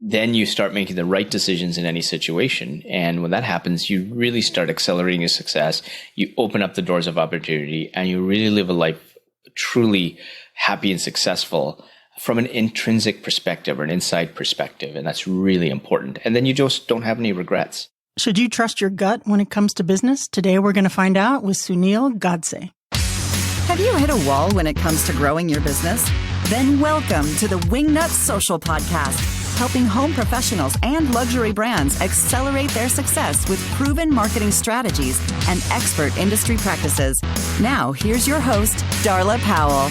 then you start making the right decisions in any situation. And when that happens, you really start accelerating your success. You open up the doors of opportunity and you really live a life truly happy and successful from an intrinsic perspective or an inside perspective. And that's really important. And then you just don't have any regrets. Should you trust your gut when it comes to business? Today, we're going to find out with Sunil Godse. Have you hit a wall when it comes to growing your business? Then welcome to the Wingnut Social podcast, helping home professionals and luxury brands accelerate their success with proven marketing strategies and expert industry practices. Now, here's your host, Darla Powell.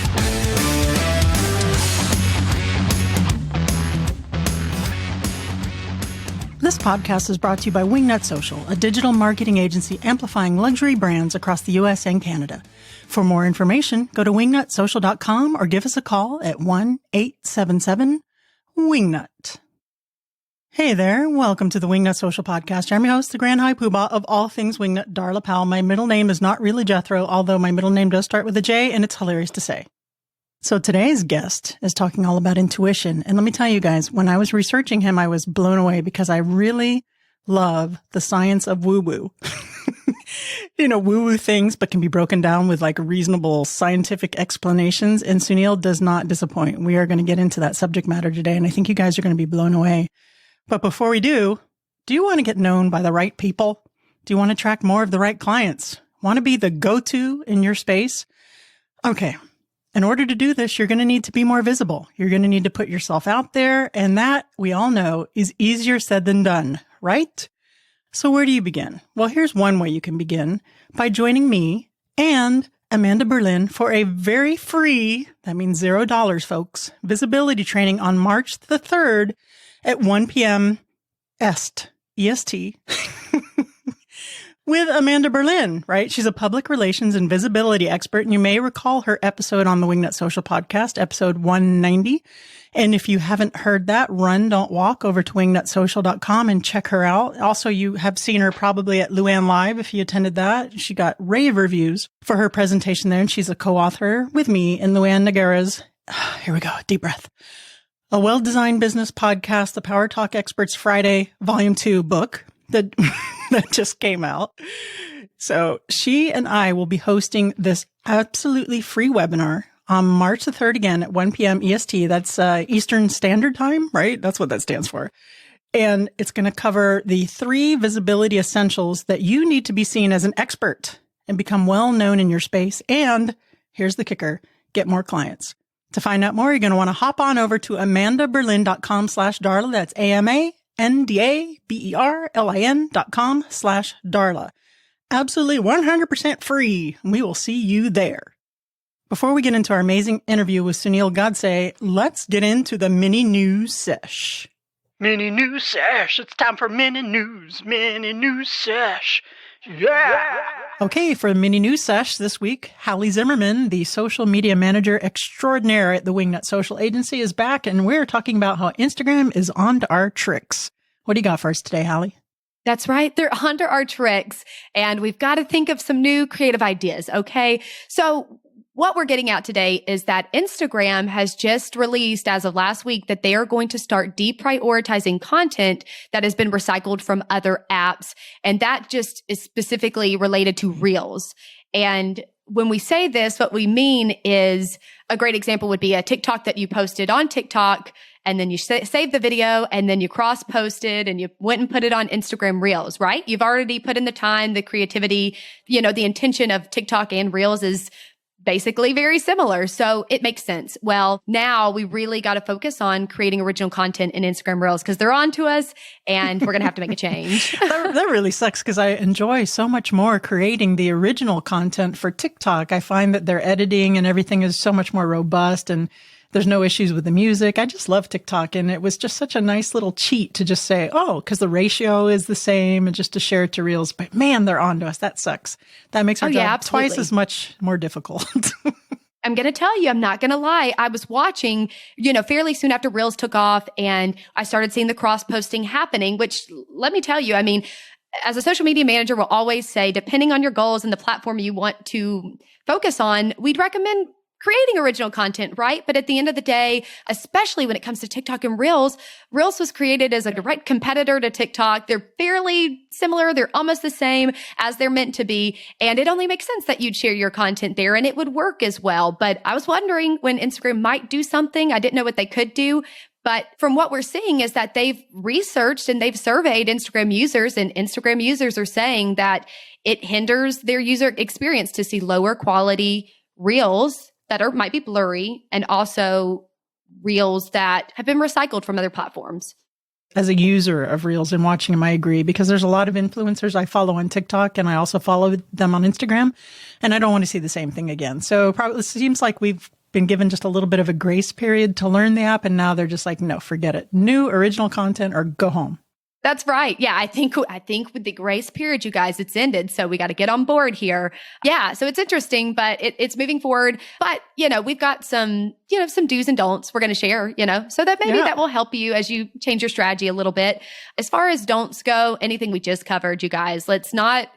This podcast is brought to you by Wingnut Social, a digital marketing agency amplifying luxury brands across the U.S. and Canada. For more information, go to wingnutsocial.com or give us a call at 1-877-WINGNUT. Hey there, welcome to the Wingnut Social Podcast. I'm your host, the Grand High Poobah of all things Wingnut, Darla Powell. My middle name is not really Jethro, although my middle name does start with a J, and it's hilarious to say. So today's guest is talking all about intuition. And let me tell you guys, when I was researching him, I was blown away because I really love the science of woo-woo. Woo-woo things, but can be broken down with like reasonable scientific explanations. And Sunil does not disappoint. We are going to get into that subject matter today. And I think you guys are going to be blown away. But before we do you want to get known by the right people? Do you want to attract more of the right clients? Want to be the go-to in your space? Okay. In order to do this, you're going to need to be more visible. You're going to need to put yourself out there. And that, we all know, is easier said than done, right? So where do you begin? Well, here's one way you can begin: by joining me and Amanda Berlin for a very free, that means $0, folks, visibility training on March the 3rd at 1 p.m. EST. With Amanda Berlin, right? She's a public relations and visibility expert, and you may recall her episode on the Wingnut Social podcast, episode 190. And if you haven't heard that, run, don't walk, over to wingnutsocial.com and check her out. Also, you have seen her probably at Luann Live if you attended that. She got rave reviews for her presentation there, and she's a co-author with me in Luann Nagara's, here we go, deep breath, A Well-Designed Business Podcast, the Power Talk Experts Friday, Volume 2 book that just came out. So she and I will be hosting this absolutely free webinar on March the 3rd again at 1 p.m. EST. That's Eastern Standard Time, right? That's what that stands for. And it's going to cover the 3 visibility essentials that you need to be seen as an expert and become well known in your space. And here's the kicker: get more clients. To find out more, you're going to want to hop on over to amandaberlin.com/Darla. That's AMANDABERLIN.com/Darla. Absolutely 100% free. We will see you there. Before we get into our amazing interview with Sunil Godse, let's get into the mini news sesh. Mini news sesh. It's time for mini news. Mini news sesh. Yeah. Okay, for the mini news sesh this week, Hallie Zimmerman, the social media manager extraordinaire at the Wingnut Social Agency, is back, and we're talking about how Instagram is on to our tricks. What do you got for us today, Hallie? That's right. They're onto our tricks, and we've got to think of some new creative ideas, okay? So what we're getting at today is that Instagram has just released as of last week that they are going to start deprioritizing content that has been recycled from other apps. And that just is specifically related to Reels. And when we say this, what we mean is, a great example would be a TikTok that you posted on TikTok, and then you saved the video, and then you cross-posted, and you went and put it on Instagram Reels, right? You've already put in the time, the creativity, the intention of TikTok and Reels is basically very similar. So it makes sense. Well, now we really got to focus on creating original content in Instagram Reels because they're on to us, and we're going to have to make a change. That really sucks because I enjoy so much more creating the original content for TikTok. I find that their editing and everything is so much more robust, and there's no issues with the music. I just love TikTok. And it was just such a nice little cheat to just say, oh, because the ratio is the same, and just to share it to Reels. But man, they're on to us. That sucks. That makes our job twice as much more difficult. I'm going to tell you, I'm not going to lie. I was watching, fairly soon after Reels took off, and I started seeing the cross posting happening, which, let me tell you, as a social media manager, we'll always say, depending on your goals and the platform you want to focus on, we'd recommend creating original content, right? But at the end of the day, especially when it comes to TikTok and Reels, Reels was created as a direct competitor to TikTok. They're fairly similar. They're almost the same as they're meant to be. And it only makes sense that you'd share your content there and it would work as well. But I was wondering when Instagram might do something. I didn't know what they could do. But from what we're seeing is that they've researched and they've surveyed Instagram users, and Instagram users are saying that it hinders their user experience to see lower quality Reels that might be blurry, and also Reels that have been recycled from other platforms. As a user of Reels and watching them, I agree, because there's a lot of influencers I follow on TikTok and I also follow them on Instagram, and I don't want to see the same thing again. So probably it seems like we've been given just a little bit of a grace period to learn the app, and now they're just like, no, forget it. New original content or go home. That's right. Yeah, I think with the grace period, you guys, it's ended. So we got to get on board here. Yeah, so it's interesting, but it's moving forward. But, we've got some do's and don'ts we're going to share, so that maybe that will help you as you change your strategy a little bit. As far as don'ts go, anything we just covered, you guys, let's not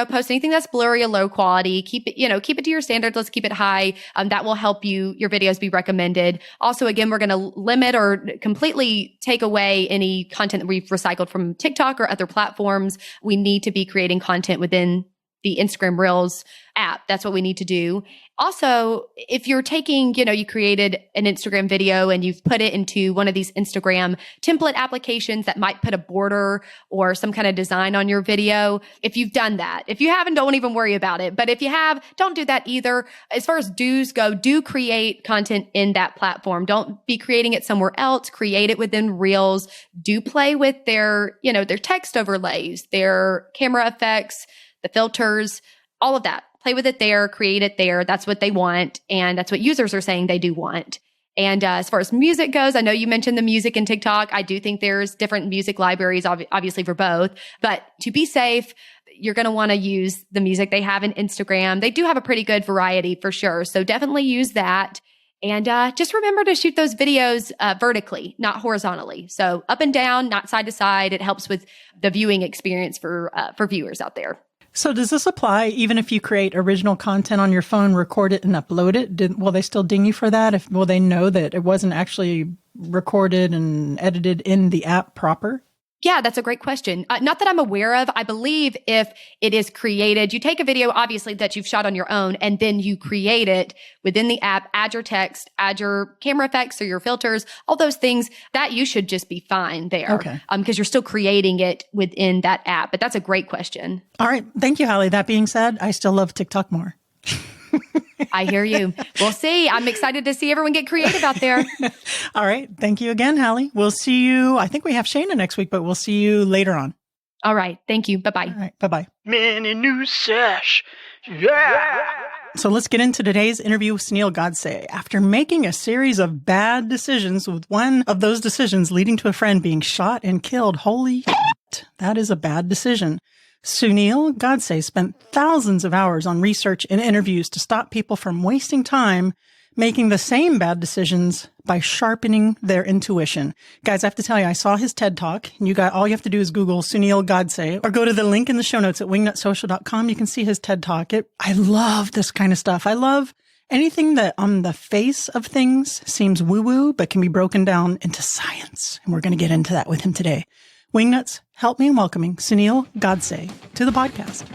post anything that's blurry or low quality. Keep it to your standards. Let's keep it high. That will help your videos be recommended. Also, again, we're going to limit or completely take away any content that we've recycled from TikTok or other platforms. We need to be creating content within the Instagram Reels app. That's what we need to do. Also, if you're taking, you created an Instagram video and you've put it into one of these Instagram template applications that might put a border or some kind of design on your video. If you've done that, if you haven't, don't even worry about it. But if you have, don't do that either. As far as do's go, do create content in that platform. Don't be creating it somewhere else. Create it within Reels. Do play with their text overlays, their camera effects, the filters, all of that. Play with it there, create it there. That's what they want. And that's what users are saying they do want. And as far as music goes, I know you mentioned the music in TikTok. I do think there's different music libraries, obviously for both. But to be safe, you're going to want to use the music they have in Instagram. They do have a pretty good variety for sure. So definitely use that. And just remember to shoot those videos vertically, not horizontally. So up and down, not side to side. It helps with the viewing experience for viewers out there. So does this apply even if you create original content on your phone, record it and upload it? Will they still ding you for that? Will they know that it wasn't actually recorded and edited in the app proper? Yeah, that's a great question. Not that I'm aware of. I believe if it is created, you take a video, obviously, that you've shot on your own, and then you create it within the app, add your text, add your camera effects or your filters, all those things, that you should just be fine there. Okay. Because you're still creating it within that app. But that's a great question. All right. Thank you, Hallie. That being said, I still love TikTok more. I hear you. We'll see. I'm excited to see everyone get creative out there. All right. Thank you again, Hallie. We'll see you. I think we have Shayna next week, but we'll see you later on. All right. Thank you. Bye-bye. All right. Bye-bye. Mini news sesh. Yeah. So let's get into today's interview with Sunil Godse. After making a series of bad decisions, with one of those decisions leading to a friend being shot and killed, holy shit, that is a bad decision. Sunil Godse spent thousands of hours on research and interviews to stop people from wasting time making the same bad decisions by sharpening their intuition. Guys, I have to tell you, I saw his TED Talk. All you have to do is Google Sunil Godse or go to the link in the show notes at wingnutsocial.com. You can see his TED Talk. I love this kind of stuff. I love anything that on the face of things seems woo-woo, but can be broken down into science. And we're going to get into that with him today. Wingnuts, help me in welcoming Sunil Godse to the podcast.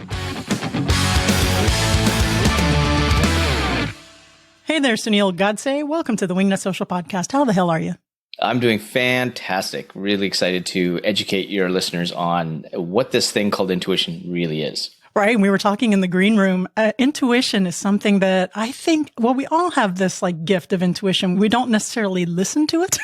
Hey there, Sunil Godse. Welcome to the Wingnut Social podcast. How the hell are you? I'm doing fantastic. Really excited to educate your listeners on what this thing called intuition really is. Right. And we were talking in the green room. Intuition is something that I think, we all have this gift of intuition. We don't necessarily listen to it.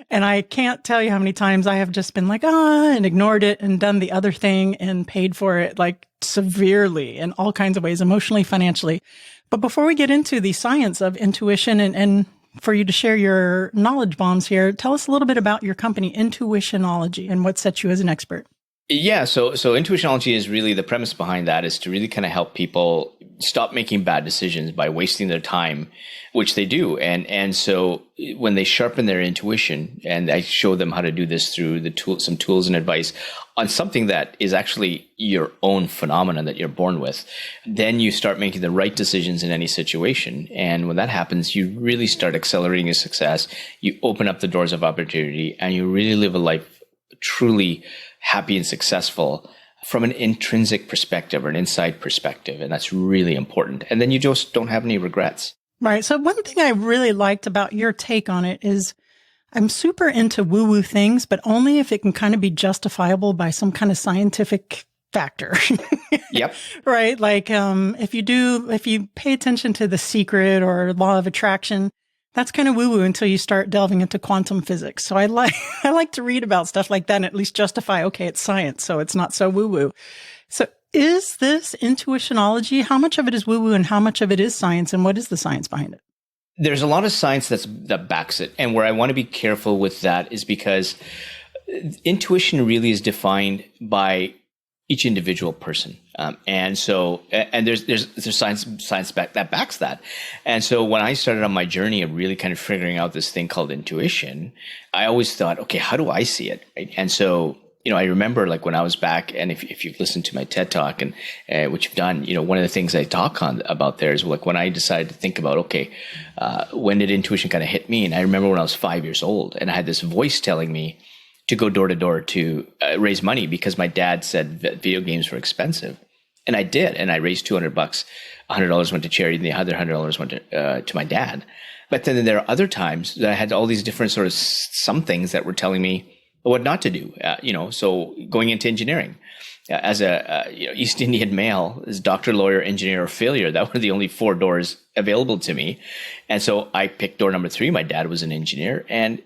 And I can't tell you how many times I have just been and ignored it and done the other thing and paid for it severely in all kinds of ways, emotionally, financially. But before we get into the science of intuition and for you to share your knowledge bombs here, tell us a little bit about your company, Intuitionology, and what sets you as an expert. Yeah, so Intuitionology is really, the premise behind that is to really kind of help people stop making bad decisions by wasting their time, which they do. And so when they sharpen their intuition, and I show them how to do this through some tools and advice on something that is actually your own phenomenon that you're born with, then you start making the right decisions in any situation. And when that happens, you really start accelerating your success. You open up the doors of opportunity, and you really live a life truly happy and successful from an intrinsic perspective or an inside perspective. And that's really important. And then you just don't have any regrets. Right. So one thing I really liked about your take on it is I'm super into woo-woo things, but only if it can kind of be justifiable by some kind of scientific factor. Yep. Right. Like, if you pay attention to The Secret or Law of Attraction, that's kind of woo-woo until you start delving into quantum physics. So I like to read about stuff like that and at least justify, okay, it's science, so it's not so woo-woo. So is this intuitionology? How much of it is woo-woo and how much of it is science? And what is the science behind it? There's a lot of science that backs it. And where I want to be careful with that is because intuition really is defined by each individual person. And there's science that backs that. And so when I started on my journey of really kind of figuring out this thing called intuition, I always thought, okay, how do I see it? Right? And so, I remember like when I was back, and if you've listened to my TED Talk and what you've done, one of the things I talk about there is like when I decided to think about, okay, when did intuition kind of hit me? And I remember when I was 5 years old and I had this voice telling me to go door to door to raise money because my dad said that video games were expensive. And I did. And I raised $200. $100 went to charity and the other $100 went to my dad. But then there are other times that I had all these different sort of some things that were telling me what not to do. So going into engineering as a East Indian male, as doctor, lawyer, engineer, or failure, that were the only 4 doors available to me. And so I picked door number 3. My dad was an engineer, and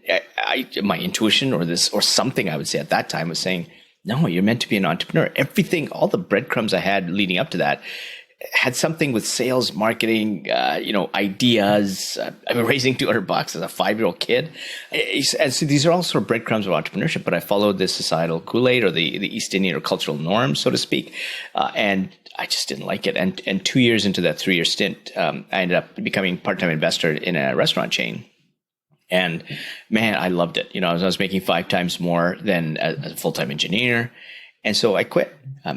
my intuition or something I would say at that time was saying, no, you're meant to be an entrepreneur. Everything, all the breadcrumbs I had leading up to that had something with sales, marketing, ideas. I've been raising $200 as a 5-year-old kid. And so these are all sort of breadcrumbs of entrepreneurship, but I followed the societal Kool-Aid or the East Indian or cultural norms, so to speak. And I just didn't like it. And 2 years into that 3-year stint, I ended up becoming a part-time investor in a restaurant chain. And man, I loved it. I was making 5 times more than a full-time engineer. And so I quit.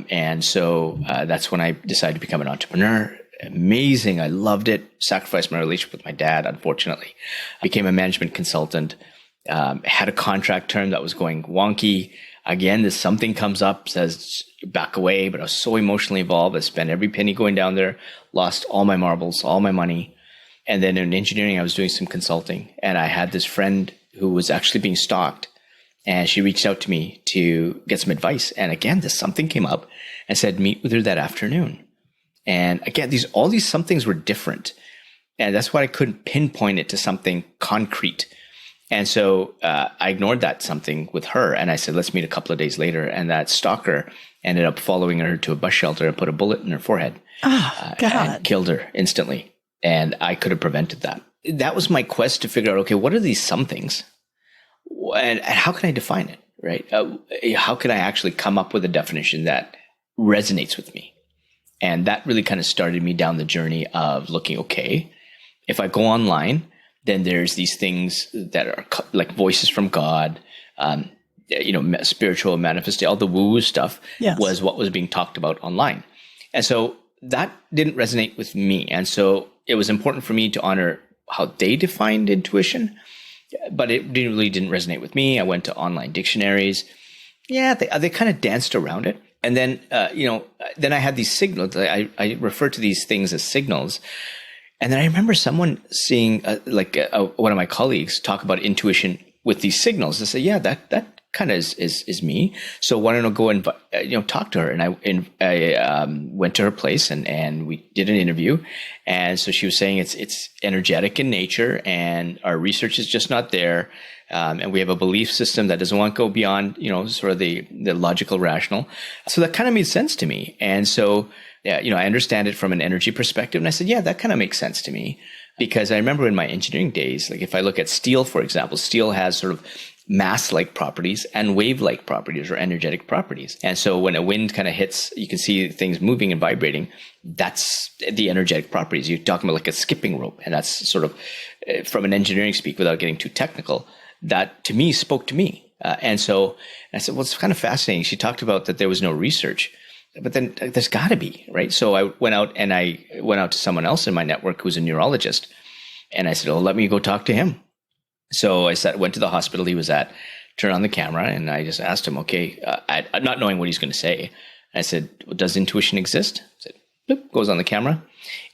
And so that's when I decided to become an entrepreneur. Amazing. I loved it. Sacrificed my relationship with my dad, unfortunately. Became a management consultant. Had a contract term that was going wonky. Again, something comes up, says back away, but I was so emotionally involved. I spent every penny going down there, lost all my marbles, all my money. And then in engineering, I was doing some consulting. And I had this friend who was actually being stalked. And she reached out to me to get some advice. And again, something came up and said, meet with her that afternoon. And again, all these somethings were different. And that's why I couldn't pinpoint it to something concrete. And so I ignored that something with her. And I said, let's meet a couple of days later. And that stalker ended up following her to a bus shelter and put a bullet in her forehead. Oh, God. And killed her instantly. And I could have prevented that. That was my quest to figure out, okay, what are these somethings? And how can I define it, right? How can I actually come up with a definition that resonates with me? And that really kind of started me down the journey of looking, okay, if I go online, then there's these things that are like voices from God, spiritual manifestation, all the woo-woo stuff was what was being talked about online. And so that didn't resonate with me. And so it was important for me to honor how they defined intuition, but it really didn't resonate with me. I went to online dictionaries. Yeah, they kind of danced around it. And then, then I had these signals. I refer to these things as signals. And then I remember someone seeing one of my colleagues talk about intuition with these signals. They say, yeah, that kind of is me. So why don't I go and talk to her? And I went to her place and we did an interview. And so she was saying it's energetic in nature and our research is just not there. And we have a belief system that doesn't want to go beyond, sort of the logical, rational. So that kind of made sense to me. And so, I understand it from an energy perspective. And I said, yeah, that kind of makes sense to me. Because I remember in my engineering days, like if I look at steel, for example, steel has sort of mass-like properties and wave-like properties or energetic properties. And so when a wind kind of hits, you can see things moving and vibrating. That's the energetic properties. You're talking about like a skipping rope. And that's sort of, from an engineering speak, without getting too technical, that to me spoke to me. And so I said, well, it's kind of fascinating. She talked about that there was no research, but then there's got to be, right? So I went out to someone else in my network who's a neurologist. And I said, oh, let me go talk to him. So I went to the hospital he was at, turned on the camera, and I just asked him, okay, not knowing what he's going to say. I said, well, does intuition exist? I said, bloop, goes on the camera.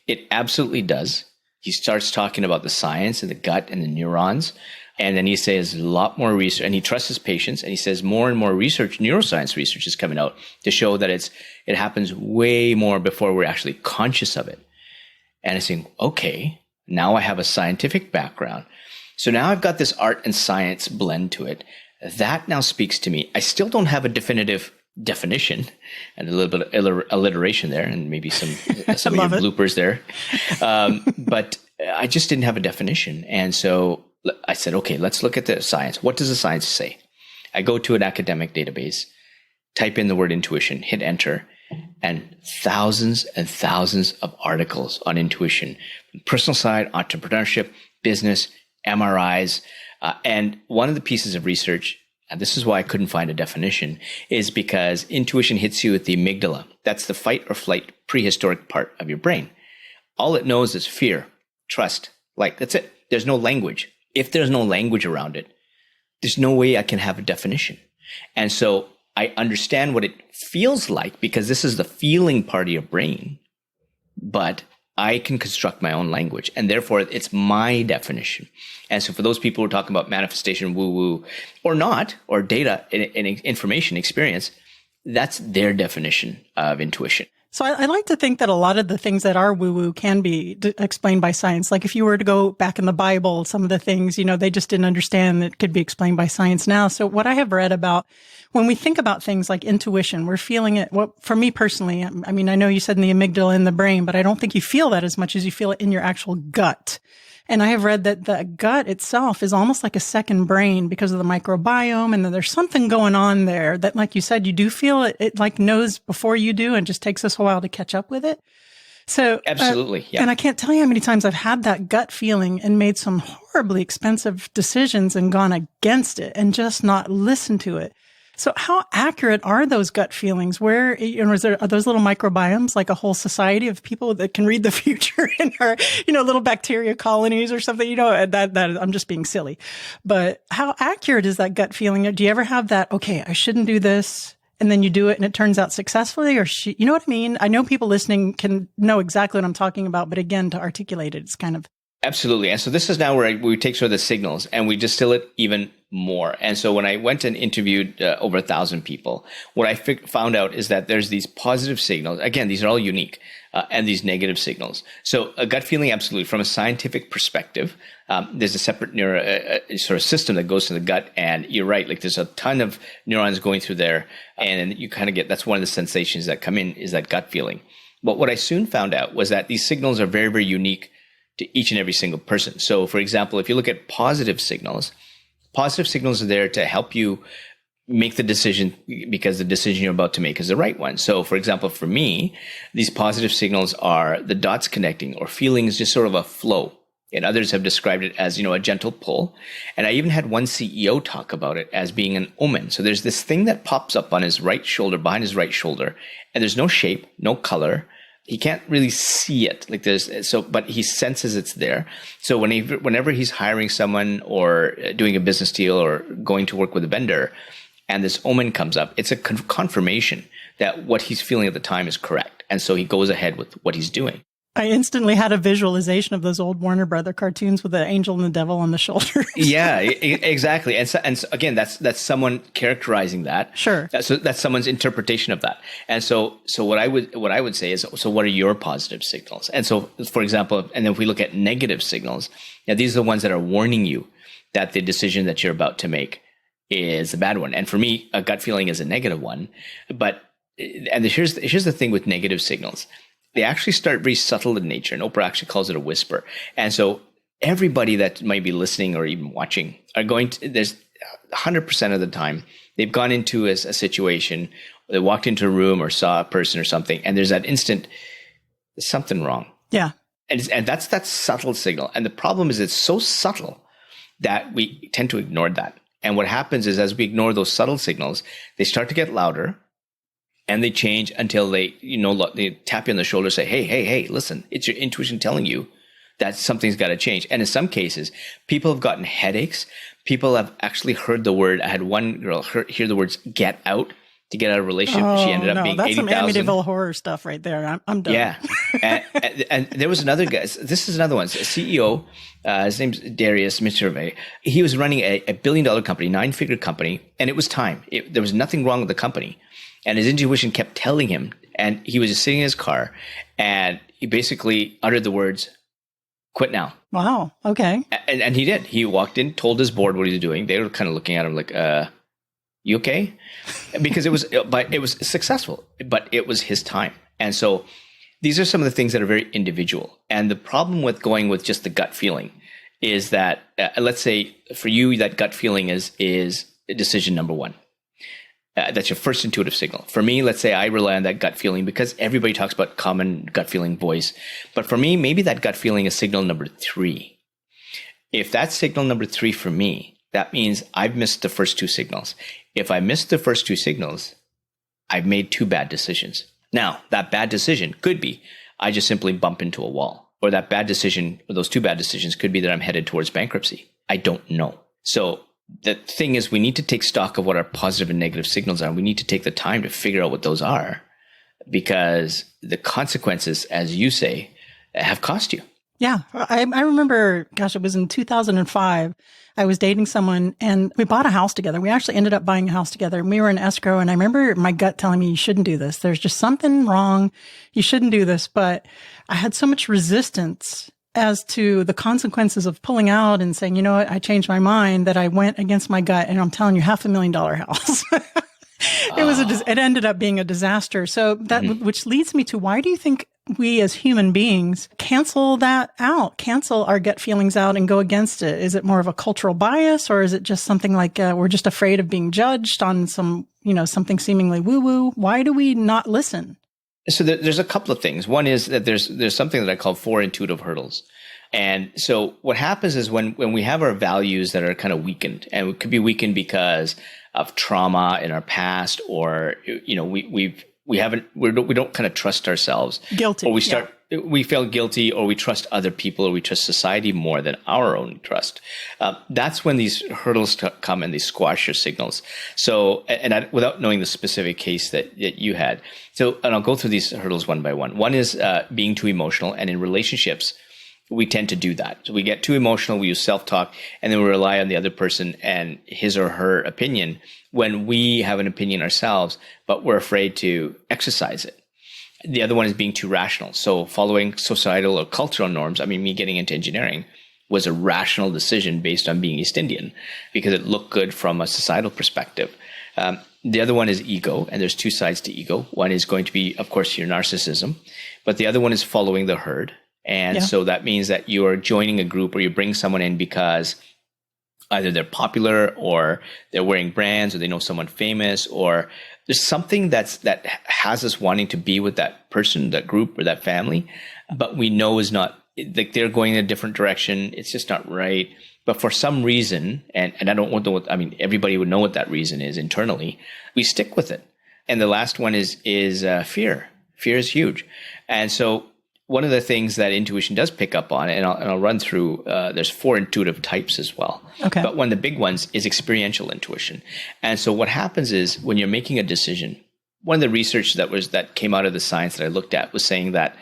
It absolutely does. He starts talking about the science and the gut and the neurons. And then he says a lot more research, and he trusts his patients. And he says more and more research, neuroscience research is coming out to show that it happens way more before we're actually conscious of it. And I think, okay, now I have a scientific background. So now I've got this art and science blend to it. That now speaks to me. I still don't have a definitive definition, and a little bit of alliteration there, and maybe some of your bloopers there. But I just didn't have a definition. And so I said, okay, let's look at the science. What does the science say? I go to an academic database, type in the word intuition, hit enter, and thousands of articles on intuition, personal side, entrepreneurship, business, MRIs. And one of the pieces of research, and this is why I couldn't find a definition, is because intuition hits you at the amygdala. That's the fight or flight prehistoric part of your brain. All it knows is fear, trust, like that's it. There's no language. If there's no language around it, there's no way I can have a definition. And so I understand what it feels like because this is the feeling part of your brain, but I can construct my own language, and therefore it's my definition. And so for those people who are talking about manifestation, woo-woo, or not, or data and information experience, that's their definition of intuition. So I like to think that a lot of the things that are woo-woo can be explained by science. Like if you were to go back in the Bible, some of the things, they just didn't understand that could be explained by science now. So what I have read about when we think about things like intuition, we're feeling it. Well, for me personally, I mean, I know you said in the amygdala in the brain, but I don't think you feel that as much as you feel it in your actual gut. And I have read that the gut itself is almost like a second brain because of the microbiome. And that there's something going on there that, like you said, you do feel it. It like knows before you do and just takes us a while to catch up with it. So absolutely. Yeah. And I can't tell you how many times I've had that gut feeling and made some horribly expensive decisions and gone against it and just not listened to it. So how accurate are those are those little microbiomes like a whole society of people that can read the future in our, little bacteria colonies or something, that I'm just being silly. But how accurate is that gut feeling? Do you ever have that, okay, I shouldn't do this, and then you do it and it turns out successfully, or you know what I mean? I know people listening can know exactly what I'm talking about, but again, to articulate it, it's kind of. Absolutely. And so this is now where we take sort of the signals and we distill it even more. And so when I went and interviewed over 1,000 people, what I found out is that there's these positive signals. Again, these are all unique, and these negative signals. So a gut feeling, absolutely. From a scientific perspective, there's a separate sort of system that goes to the gut. And you're right, like there's a ton of neurons going through there. And you kind of get, that's one of the sensations that come in is that gut feeling. But what I soon found out was that these signals are very, very unique to each and every single person. So for example, if you look at positive signals are there to help you make the decision because the decision you're about to make is the right one. So for example, for me, these positive signals are the dots connecting or feelings, just sort of a flow. And others have described it as, a gentle pull. And I even had one CEO talk about it as being an omen. So there's this thing that pops up on his right shoulder, behind his right shoulder, and there's no shape, no color. He can't really see it but he senses it's there. So whenever he's hiring someone or doing a business deal or going to work with a vendor and this omen comes up, it's a confirmation that what he's feeling at the time is correct. And so he goes ahead with what he's doing. I instantly had a visualization of those old Warner Brother cartoons with the angel and the devil on the shoulders. Yeah, exactly. And so again, that's someone characterizing that. Sure. So that's someone's interpretation of that. And so what I would say is, so what are your positive signals? And so, for example, and if we look at negative signals, these are the ones that are warning you that the decision that you're about to make is a bad one. And for me, a gut feeling is a negative one. And here's the thing with negative signals. They actually start very subtle in nature, and Oprah actually calls it a whisper. And so everybody that might be listening or even watching are going to, 100% of the time, they've gone into a situation, they walked into a room or saw a person or something, and there's that instant, there's something wrong. Yeah. And that's that subtle signal. And the problem is it's so subtle that we tend to ignore that. And what happens is as we ignore those subtle signals, they start to get louder and they change until they tap you on the shoulder, say, hey, listen, it's your intuition telling you that something's got to change. And in some cases, people have gotten headaches. People have actually heard the word. I had one girl hear the words "get out" to get out of a relationship. She ended up being that's 80,000. some Amityville horror stuff right there. I'm done. Yeah. and there was another guy. This is another one. A CEO, his name's Darius Mitrove. He was running a $1 billion company, 9-figure company, and it was time. There was nothing wrong with the company. And his intuition kept telling him, and he was just sitting in his car, and he basically uttered the words, "Quit now." Wow. Okay. And he did. He walked in, told his board what he was doing. They were kind of looking at him like, you okay? Because it was successful, but it was his time. And so these are some of the things that are very individual. And the problem with going with just the gut feeling is that, let's say for you, that gut feeling is decision number one. That's your first intuitive signal. For me, let's say I rely on that gut feeling because everybody talks about common gut feeling voice. But for me, maybe that gut feeling is signal number 3. If that's signal number 3 for me, that means I've missed the first 2 signals. If I missed the first 2 signals, I've made 2 bad decisions. Now, that bad decision could be I just simply bump into a wall. Or that bad decision, or those 2 bad decisions could be that I'm headed towards bankruptcy. I don't know. So the thing is, we need to take stock of what our positive and negative signals are. We need to take the time to figure out what those are, because the consequences, as you say, have cost you. Yeah. I remember, gosh, it was in 2005. I was dating someone and we bought a house together. We actually ended up buying a house together and we were in escrow. And I remember my gut telling me, you shouldn't do this. There's just something wrong. You shouldn't do this. But I had so much resistance as to the consequences of pulling out and saying, you know what, I changed my mind, that I went against my gut. And I'm telling you, $500,000 house. It ended up being a disaster. So that, which leads me to, why do you think we as human beings cancel that out, cancel our gut feelings out and go against it? Is it more of a cultural bias, or is it just something like we're just afraid of being judged on some, something seemingly woo-woo? Why do we not listen? So there's a couple of things. One is that there's something that I call 4 intuitive hurdles. And so what happens is when we have our values that are kind of weakened, and it could be weakened because of trauma in our past, or we don't kind of trust ourselves. Guilty. Or we feel guilty, or we trust other people, or we trust society more than our own trust. That's when these hurdles come and they squash your signals. So, without knowing the specific case that you had. So, and I'll go through these hurdles one by one. One is being too emotional. And in relationships, we tend to do that. So we get too emotional, we use self-talk, and then we rely on the other person and his or her opinion when we have an opinion ourselves, but we're afraid to exercise it. The other one is being too rational. So following societal or cultural norms, me getting into engineering was a rational decision based on being East Indian because it looked good from a societal perspective. The other one is ego, and there's 2 sides to ego. One is going to be, of course, your narcissism, but the other one is following the herd. And so that means that you are joining a group, or you bring someone in because either they're popular, or they're wearing brands, or they know someone famous, or there's something that has us wanting to be with that person, that group, or that family, but we know is not, like, they're going in a different direction. It's just not right. But for some reason, and I don't want to, everybody would know what that reason is internally, we stick with it. And the last one is fear. Fear is huge. And so one of the things that intuition does pick up on, and I'll run through, there's 4 intuitive types as well. Okay. But one of the big ones is experiential intuition. And so what happens is when you're making a decision, one of the research that came out of the science that I looked at was saying that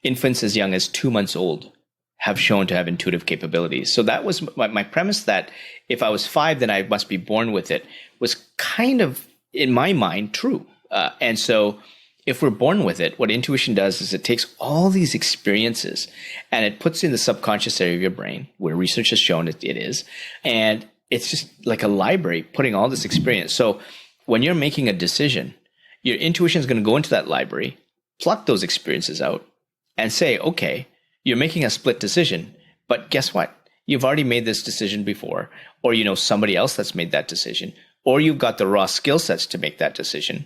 infants as young as 2 months old have shown to have intuitive capabilities. So that was my premise, that if I was 5, then I must be born with it, was kind of, in my mind, true. And so if we're born with it, what intuition does is it takes all these experiences and it puts in the subconscious area of your brain, where research has shown it is. And it's just like a library putting all this experience. So when you're making a decision, your intuition is going to go into that library, pluck those experiences out, and say, okay, you're making a split decision, but guess what? you've already made this decision before, or you know somebody else that's made that decision, or you've got the raw skill sets to make that decision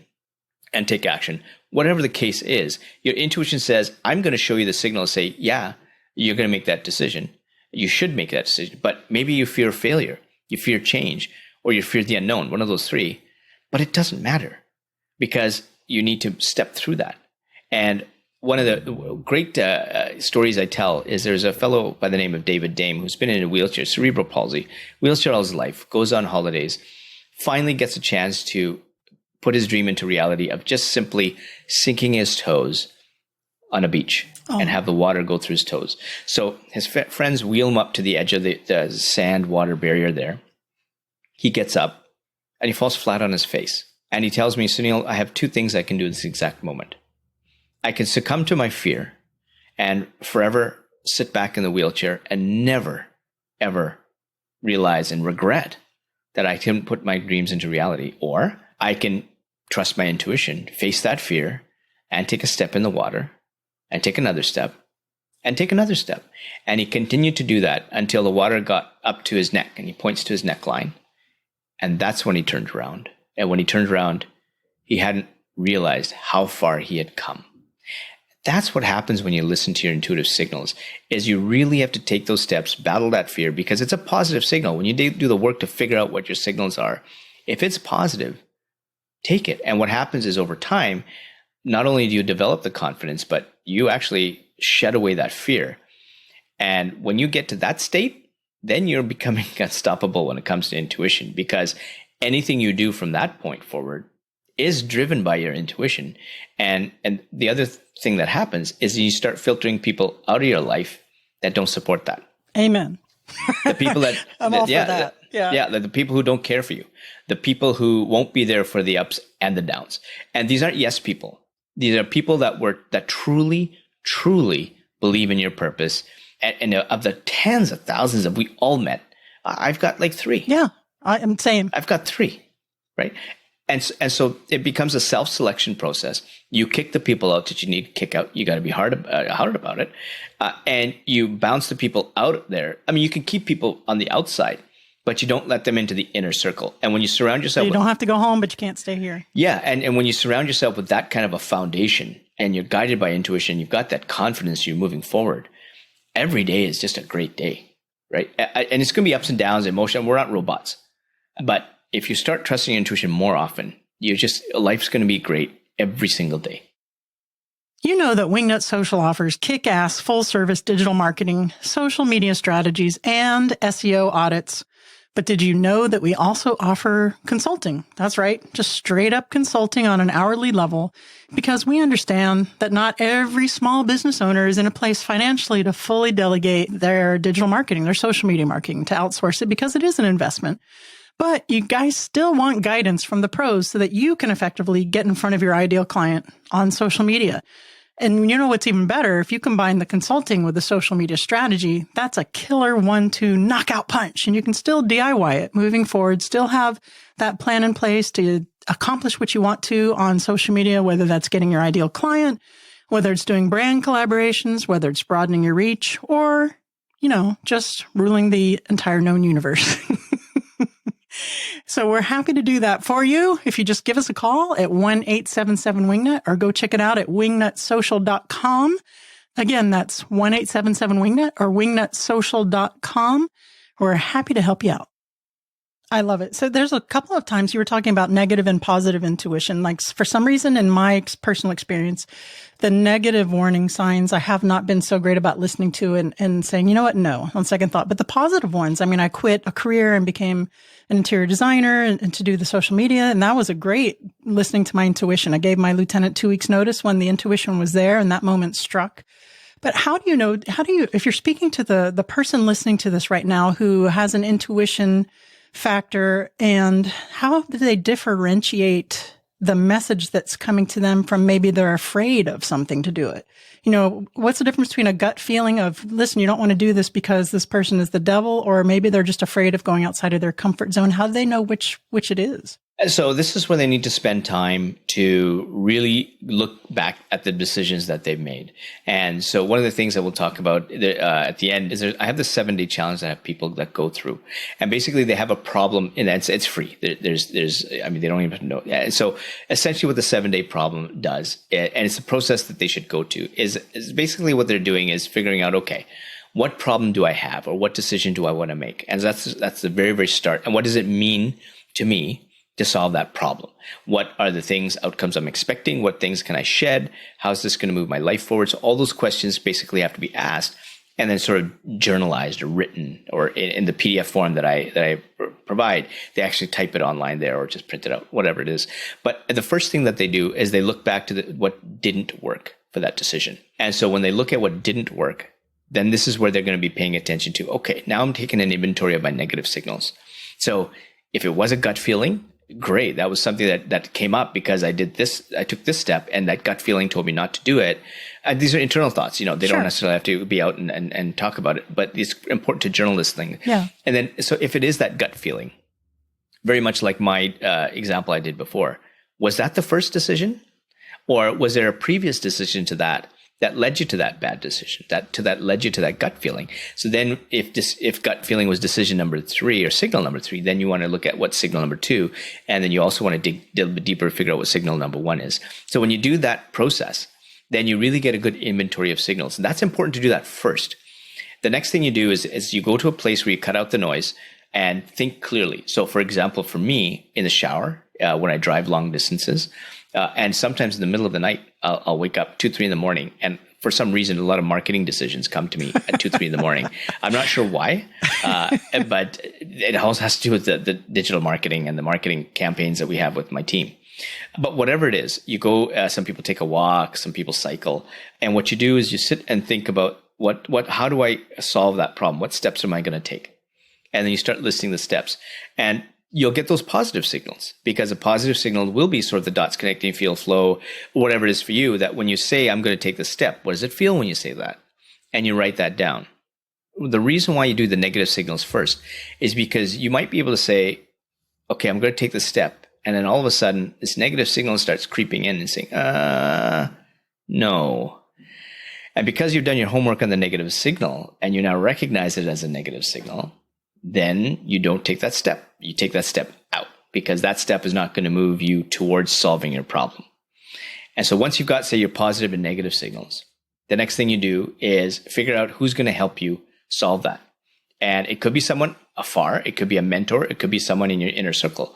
and take action. Whatever the case is, your intuition says, I'm going to show you the signal to say, yeah, you're going to make that decision. You should make that decision. But maybe you fear failure, you fear change, or you fear the unknown, one of those three. But it doesn't matter because you need to step through that. And one of the great stories I tell is there's a fellow by the name of David Dame who's been in a wheelchair, cerebral palsy, wheelchair all his life, goes on holidays, finally gets a chance to put his dream into reality of just simply sinking his toes on a beach and have the water go through his toes. So his friends wheel him up to the edge of the sand water barrier there. He gets up and he falls flat on his face. And he tells me, Sunil, I have two things I can do at this exact moment. I can succumb to my fear and forever sit back in the wheelchair and never, ever realize and regret that I didn't put my dreams into reality. Or I can trust my intuition, face that fear, and take a step in the water, and take another step, and take another step. And he continued to do that until the water got up to his neck, and he points to his neckline. And that's when he turned around. And when he turned around, he hadn't realized how far he had come. That's what happens when you listen to your intuitive signals, is you really have to take those steps, battle that fear, because it's a positive signal. When you do the work to figure out what your signals are, if it's positive, take it. And what happens is over time, not only do you develop the confidence, but you actually shed away that fear. And when you get to that state, then you're becoming unstoppable when it comes to intuition, because anything you do from that point forward is driven by your intuition. And the other thing that happens is you start filtering people out of your life that don't support that. Amen. The people that I'm all for that. Yeah, the people who don't care for you, the people who won't be there for the ups and the downs. And these aren't yes people. These are people that truly, truly believe in your purpose. And of the tens of thousands that we all met, I've got like 3. Yeah, I am same. I've got 3, right? And so it becomes a self-selection process. You kick the people out that you need to kick out. You got to be hard about it. And you bounce the people out there. I mean, you can keep people on the outside, but you don't let them into the inner circle. And when you surround yourself you don't have to go home, but you can't stay here. Yeah. And when you surround yourself with that kind of a foundation and you're guided by intuition, you've got that confidence, you're moving forward. Every day is just a great day, right? And it's going to be ups and downs, emotion. We're not robots. But if you start trusting your intuition more often, life's going to be great every single day. You know that Wingnut Social offers kick-ass full-service digital marketing, social media strategies, and SEO audits. But did you know that we also offer consulting? That's right, just straight up consulting on an hourly level, because we understand that not every small business owner is in a place financially to fully delegate their digital marketing, their social media marketing, to outsource it, because it is an investment. But you guys still want guidance from the pros so that you can effectively get in front of your ideal client on social media. And you know what's even better? If you combine the consulting with the social media strategy, that's a killer 1-2 knockout punch. And you can still DIY it moving forward, still have that plan in place to accomplish what you want to on social media, whether that's getting your ideal client, whether it's doing brand collaborations, whether it's broadening your reach, or, just ruling the entire known universe. So we're happy to do that for you. If you just give us a call at 1-877-WINGNUT or go check it out at wingnutsocial.com. Again, that's 1-877-WINGNUT or wingnutsocial.com. We're happy to help you out. I love it. So there's a couple of times you were talking about negative and positive intuition. Like for some reason in my personal experience, the negative warning signs, I have not been so great about listening to and saying, you know what? No, on second thought. But the positive ones, I mean, I quit a career and became an interior designer and to do the social media. And that was a great listening to my intuition. I gave my lieutenant 2 weeks notice when the intuition was there and that moment struck. But how do you, if you're speaking to the person listening to this right now who has an intuition factor, and how do they differentiate the message that's coming to them from maybe they're afraid of something to do it? What's the difference between a gut feeling of, listen, you don't want to do this because this person is the devil, or maybe they're just afraid of going outside of their comfort zone? How do they know which it is? So this is where they need to spend time to really look back at the decisions that they've made. And so one of the things that we'll talk about at the end is I have the 7-day challenge that I have people that go through. And basically they have a problem, and it's free. There's I mean, they don't even know. So essentially what the 7-day problem does, and it's a process that they should go to, is basically what they're doing is figuring out, okay, what problem do I have, or what decision do I want to make? And that's the very, very start. And what does it mean to me to solve that problem? What are the outcomes I'm expecting? What things can I shed? How's this going to move my life forward? So all those questions basically have to be asked and then sort of journalized or written, or in the PDF form that I provide. They actually type it online there or just print it out, whatever it is. But the first thing that they do is they look back to what didn't work for that decision. And so when they look at what didn't work, then this is where they're going to be paying attention to, okay, now I'm taking an inventory of my negative signals. So if it was a gut feeling, great. That was something that came up because I did this, I took this step, and that gut feeling told me not to do it. And these are internal thoughts, they don't necessarily have to be out and talk about it, but it's important to journal this thing. Yeah. And then, so if it is that gut feeling, very much like my example I did before, was that the first decision? Or was there a previous decision to that led you to that bad decision, that led you to that gut feeling? So then if gut feeling was decision number 3 or signal number 3, then you want to look at what signal number 2, and then you also want to dig a little bit deeper, figure out what signal number 1 is. So when you do that process, then you really get a good inventory of signals. And that's important to do that first. The next thing you do is you go to a place where you cut out the noise and think clearly. So for example, for me, in the shower, when I drive long distances, and sometimes in the middle of the night, I'll wake up 2, 3 in the morning. And for some reason, a lot of marketing decisions come to me at 2, 3 in the morning. I'm not sure why, but it also has to do with the digital marketing and the marketing campaigns that we have with my team. But whatever it is, you go, some people take a walk, some people cycle. And what you do is you sit and think about how do I solve that problem? What steps am I going to take? And then you start listing the steps. And you'll get those positive signals, because a positive signal will be sort of the dots connecting, feel, flow, whatever it is for you, that when you say, I'm going to take this step, what does it feel when you say that? And you write that down. The reason why you do the negative signals first is because you might be able to say, okay, I'm going to take this step. And then all of a sudden, this negative signal starts creeping in and saying, no. And because you've done your homework on the negative signal and you now recognize it as a negative signal, then you don't take that step. You take that step out, because that step is not going to move you towards solving your problem. And so once you've got, say, your positive and negative signals, the next thing you do is figure out who's going to help you solve that. And it could be someone afar. It could be a mentor. It could be someone in your inner circle.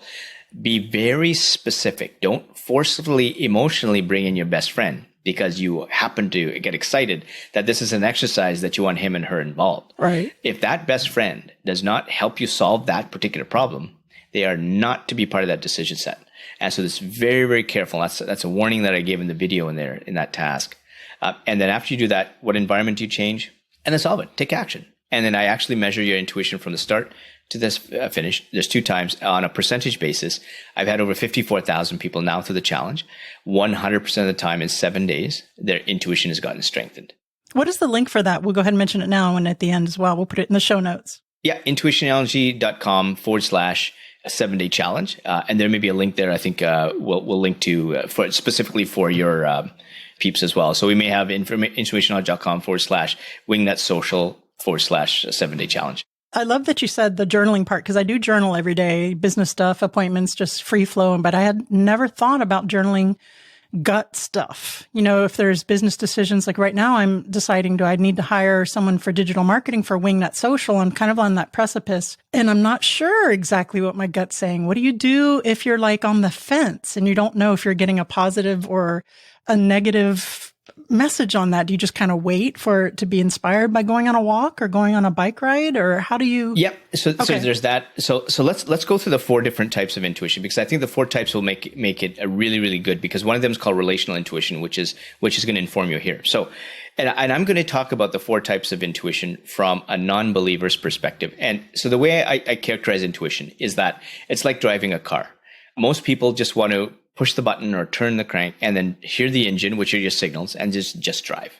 Be very specific. Don't forcefully, emotionally bring in your best friend because you happen to get excited that this is an exercise that you want him and her involved. Right. If that best friend does not help you solve that particular problem, they are not to be part of that decision set. And so it's very, very careful. That's a warning that I gave in the video in that task. And then after you do that, what environment do you change? And then solve it. Take action. And then I actually measure your intuition from the start to this finish. There's 2 times on a percentage basis. I've had over 54,000 people now through the challenge. 100% of the time in 7 days, their intuition has gotten strengthened. What is the link for that? We'll go ahead and mention it now and at the end as well. We'll put it in the show notes. Yeah, intuitionology.com/7-day challenge. And there may be a link there. I think we'll link to specifically for your peeps as well. So we may have intuitionology.com/Wingnut Social /7-day challenge. I love that you said the journaling part, because I do journal every day, business stuff, appointments, just free flow. But I had never thought about journaling gut stuff. If there's business decisions, like right now, I'm deciding, do I need to hire someone for digital marketing for Wingnut Social? I'm kind of on that precipice and I'm not sure exactly what my gut's saying. What do you do if you're like on the fence and you don't know if you're getting a positive or a negative message on that? Do you just kind of wait for it to be inspired by going on a walk or going on a bike ride, or how do you? Yep. So there's that. So let's go through the 4 different types of intuition, because I think the 4 types will make it a really, really good, because one of them is called relational intuition, which is going to inform you here. So, and I'm going to talk about the 4 types of intuition from a non-believer's perspective. And so the way I characterize intuition is that it's like driving a car. Most people just want to push the button or turn the crank and then hear the engine, which are your signals, and just drive.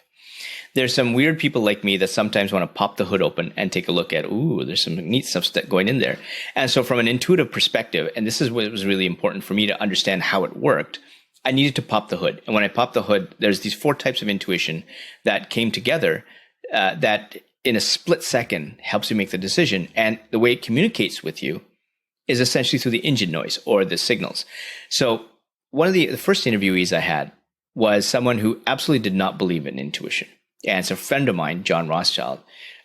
There's some weird people like me that sometimes want to pop the hood open and take a look at, ooh, there's some neat stuff going in there. And so from an intuitive perspective, and this is what was really important for me to understand how it worked, I needed to pop the hood. And when I popped the hood, there's these 4 types of intuition that came together that in a split second helps you make the decision. And the way it communicates with you is essentially through the engine noise or the signals. So one of the first interviewees I had was someone who absolutely did not believe in intuition. And it's a friend of mine, John Rothschild,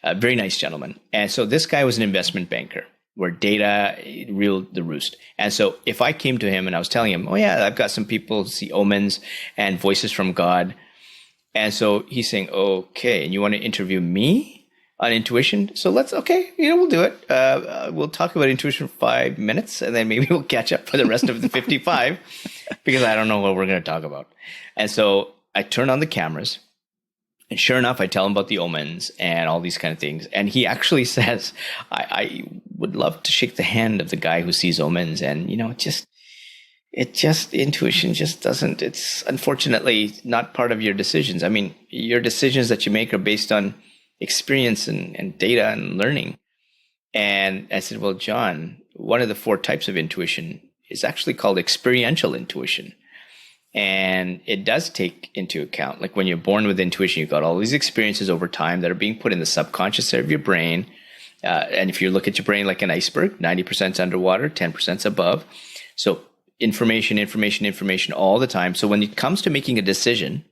a very nice gentleman. And so this guy was an investment banker where data ruled the roost. And so if I came to him and I was telling him, oh yeah, I've got some people see omens and voices from God. And so he's saying, okay, and you want to interview me on intuition? So we'll do it. We'll talk about intuition for 5 minutes and then maybe we'll catch up for the rest of the 55 because I don't know what we're going to talk about. And so I turn on the cameras. And sure enough, I tell him about the omens and all these kind of things. And he actually says, I would love to shake the hand of the guy who sees omens. And, intuition just doesn't, it's unfortunately not part of your decisions. I mean, your decisions that you make are based on experience and data and learning. And I said, well, John, one of the 4 types of intuition is actually called experiential intuition. And it does take into account, like when you're born with intuition, you've got all these experiences over time that are being put in the subconscious area of your brain. And if you look at your brain like an iceberg, 90% is underwater, 10% is above. So information all the time. So when it comes to making a decision,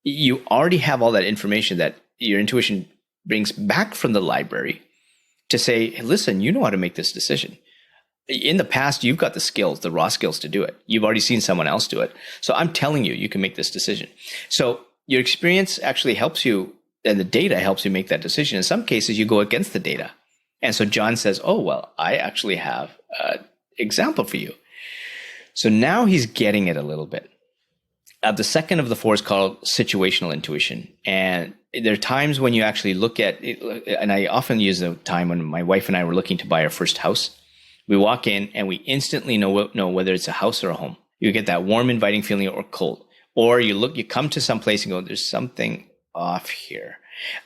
you already have all that information that your intuition brings back from the library to say, hey, listen, you know how to make this decision. In the past, you've got the skills, the raw skills to do it. You've already seen someone else do it. So I'm telling you, you can make this decision. So your experience actually helps you, and the data helps you make that decision. In some cases, you go against the data. And so John says, oh, well, I actually have an example for you. So now he's getting it a little bit. The second of the 4 is called situational intuition. And there are times when you actually look at it, and I often use the time when my wife and I were looking to buy our first house. We walk in and we instantly know whether it's a house or a home. You get that warm, inviting feeling or cold. Or you come to some place and go, there's something off here.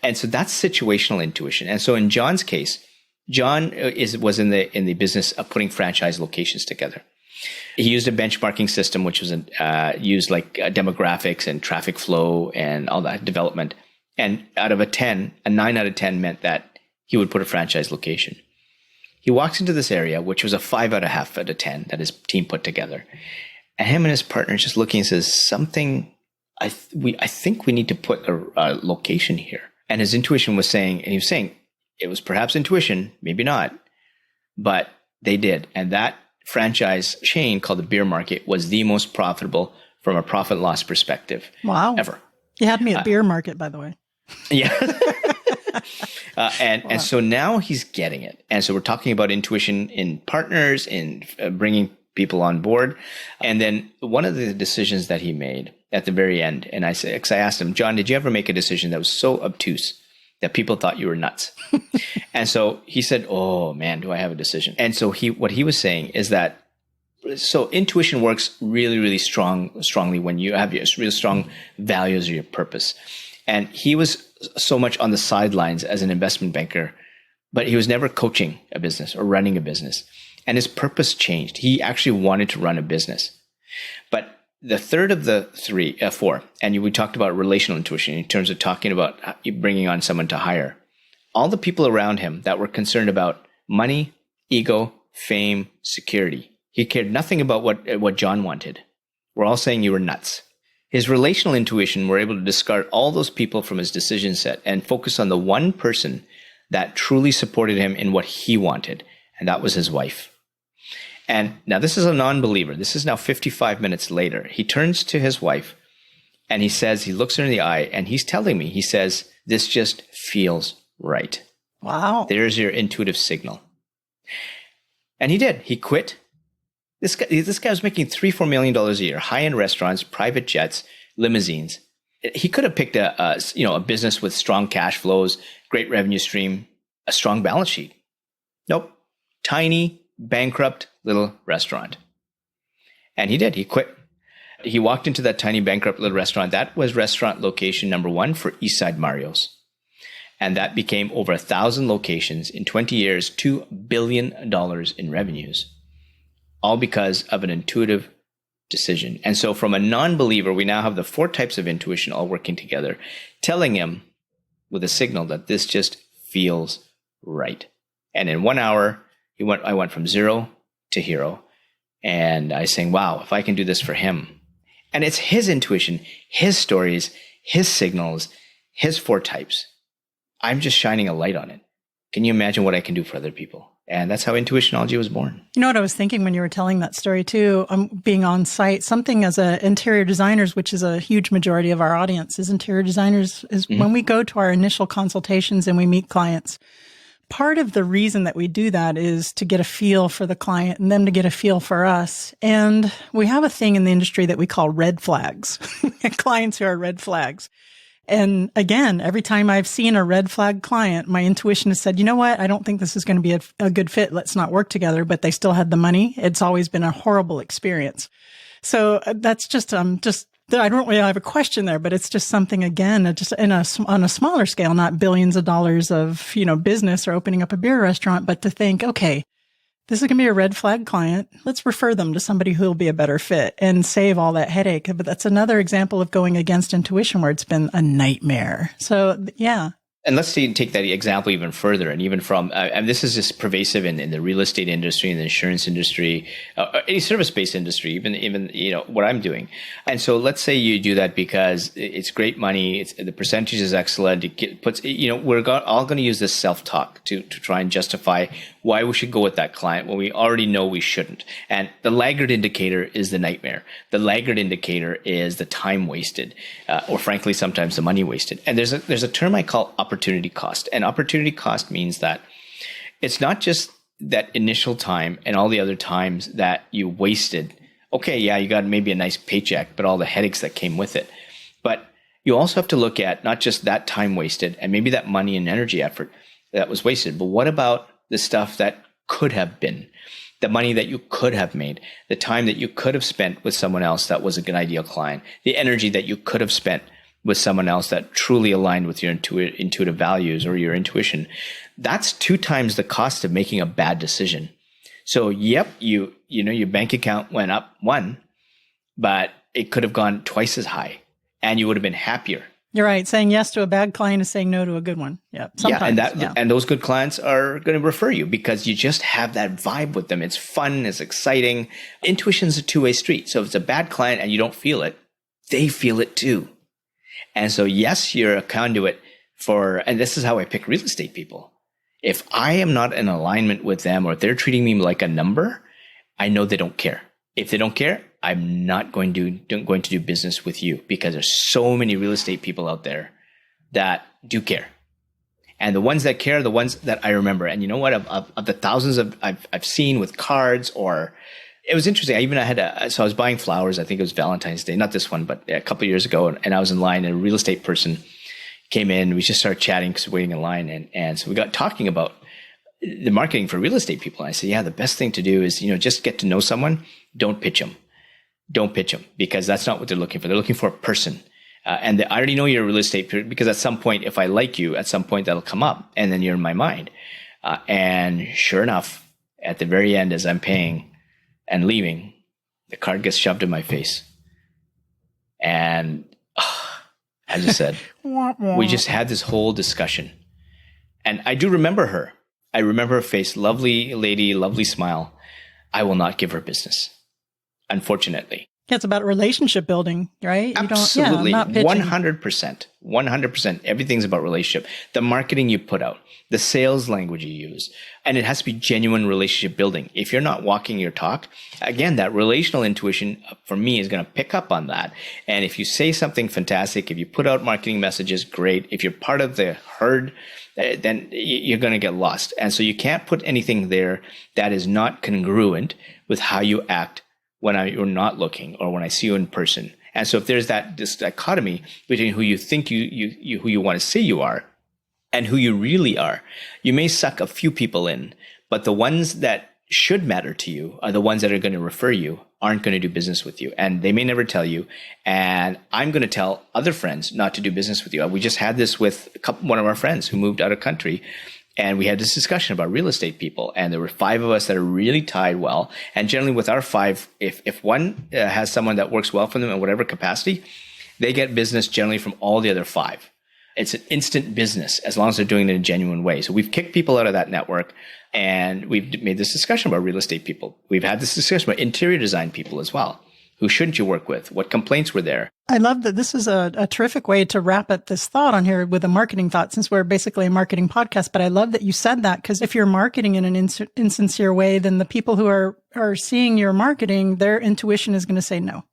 And so that's situational intuition. And so in John's case, John was in the business of putting franchise locations together. He used a benchmarking system, which was used like demographics and traffic flow and all that development. And out of a 9 out of 10 meant that he would put a franchise location. He walks into this area, which was a 5 out of 10 that his team put together. And him and his partner just looking and says, I think we need to put a location here. And his intuition was saying, it was perhaps intuition, maybe not, but they did. And that franchise chain called the Beer Market was the most profitable from a profit loss perspective. Wow. Ever. You had me at Beer Market, by the way. Yeah. And so now he's getting it. And so we're talking about intuition in partners, in bringing people on board. And then one of the decisions that he made at the very end, and I asked him, John, did you ever make a decision that was so obtuse that people thought you were nuts? And so he said, oh man, do I have a decision? And so what he was saying is that, so intuition works really, really strongly when you have your really strong values or your purpose. And he was so much on the sidelines as an investment banker, but he was never coaching a business or running a business. And his purpose changed. He actually wanted to run a business. But the third of the 4, and we talked about relational intuition in terms of talking about bringing on someone to hire. All the people around him that were concerned about money, ego, fame, security. He cared nothing about what John wanted. We're all saying you were nuts. His relational intuition were able to discard all those people from his decision set and focus on the one person that truly supported him in what he wanted, and that was his wife. And now this is a non-believer. This is now 55 minutes later. He turns to his wife and he looks her in the eye and he's telling me, he says, this just feels right. Wow. There's your intuitive signal. And he did. He quit. This guy was making $3-4 million a year, high-end restaurants, private jets, limousines. He could have picked a business with strong cash flows, great revenue stream, a strong balance sheet. Nope. Tiny, bankrupt little restaurant. And he did. He quit. He walked into that tiny bankrupt little restaurant. That was restaurant location number 1 for Eastside Mario's. And that became over 1,000 locations in 20 years, $2 billion in revenues, all because of an intuitive decision. And so from a non-believer, we now have the 4 types of intuition all working together, telling him with a signal that this just feels right. And in 1 hour, I went from 0 to hero. And I was saying, wow, if I can do this for him. And it's his intuition, his stories, his signals, his 4 types. I'm just shining a light on it. Can you imagine what I can do for other people? And that's how Intuitionology was born. You know what I was thinking when you were telling that story too, being on site, something as interior designers, which is a huge majority of our audience is interior designers, is when we go to our initial consultations and we meet clients, part of the reason that we do that is to get a feel for the client and them to get a feel for us. And we have a thing in the industry that we call red flags, clients who are red flags. And again, every time I've seen a red flag client, my intuition has said, you know what? I don't think this is going to be a good fit. Let's not work together. But they still had the money. It's always been a horrible experience. So that's just I don't really have a question there, but it's just something, again, just on a smaller scale, not billions of dollars of, business or opening up a beer restaurant, but to think, okay, this is going to be a red flag client. Let's refer them to somebody who will be a better fit and save all that headache. But that's another example of going against intuition where it's been a nightmare. So yeah. And let's take that example even further, and even from, and this is just pervasive in the real estate industry, in the insurance industry, any service-based industry, even what I'm doing. And so let's say you do that because it's great money, the percentage is excellent. We're all going to use this self-talk to try and justify why we should go with that client when we already know we shouldn't. And the laggard indicator is the nightmare. The laggard indicator is the time wasted, or frankly, sometimes the money wasted. And there's a term I call opportunity cost. And opportunity cost means that it's not just that initial time and all the other times that you wasted. Okay, yeah, you got maybe a nice paycheck, but all the headaches that came with it. But you also have to look at not just that time wasted and maybe that money and energy effort that was wasted, but what about the stuff that could have been, the money that you could have made, the time that you could have spent with someone else that was a good ideal client, the energy that you could have spent with someone else that truly aligned with your intuitive values or your intuition. That's 2 times the cost of making a bad decision. So yep, your bank account went up 1, but it could have gone twice as high and you would have been happier. You're right. Saying yes to a bad client is saying no to a good one. Yeah. Sometimes, and those good clients are going to refer you because you just have that vibe with them. It's fun. It's exciting. Intuition's a 2-way street. So if it's a bad client and you don't feel it, they feel it too. And so, yes, you're a conduit and this is how I pick real estate people. If I am not in alignment with them or if they're treating me like a number, I know they don't care. If they don't care, I'm not going to do business with you because there's so many real estate people out there that do care. And the ones that care are the ones that I remember. And you know what? Of the thousands I've seen with cards, or it was interesting. So I was buying flowers. I think it was Valentine's Day, not this one, but a couple of years ago. And I was in line and a real estate person came in. We just started chatting because we're waiting in line. And so we got talking about the marketing for real estate people. And I said, yeah, the best thing to do is, just get to know someone. Don't pitch them. Don't pitch them because that's not what they're looking for. They're looking for a person. I already know you're a real estate person because at some point, if I like you, at some point that'll come up and then you're in my mind. And sure enough, at the very end, as I'm paying and leaving, the card gets shoved in my face. And I just said, we just had this whole discussion. And I do remember her. I remember her face, lovely lady, lovely smile. I will not give her business, unfortunately. Yeah, it's about relationship building, right? Absolutely. Not pitching. 100%. 100%. Everything's about relationship. The marketing you put out, the sales language you use, and it has to be genuine relationship building. If you're not walking your talk, again, that relational intuition for me is going to pick up on that. And if you say something fantastic, if you put out marketing messages, great. If you're part of the herd, then you're going to get lost. And so you can't put anything there that is not congruent with how you act when you're not looking or when I see you in person. And so if there's this dichotomy between who you think who you want to say you are and who you really are, you may suck a few people in, but the ones that should matter to you are the ones that are going to refer you, aren't going to do business with you. And they may never tell you. And I'm going to tell other friends not to do business with you. We just had this with one of our friends who moved out of country. And we had this discussion about real estate people. And there were 5 of us that are really tied well. And generally with our 5, if one has someone that works well for them in whatever capacity, they get business generally from all the other 5. It's an instant business as long as they're doing it in a genuine way. So we've kicked people out of that network, and we've made this discussion about real estate people. We've had this discussion about interior design people as well. Who shouldn't you work with? What complaints were there? I love that this is a terrific way to wrap up this thought on here with a marketing thought, since we're basically a marketing podcast. But I love that you said that, because if you're marketing in an insincere way, then the people who are seeing your marketing, their intuition is going to say no.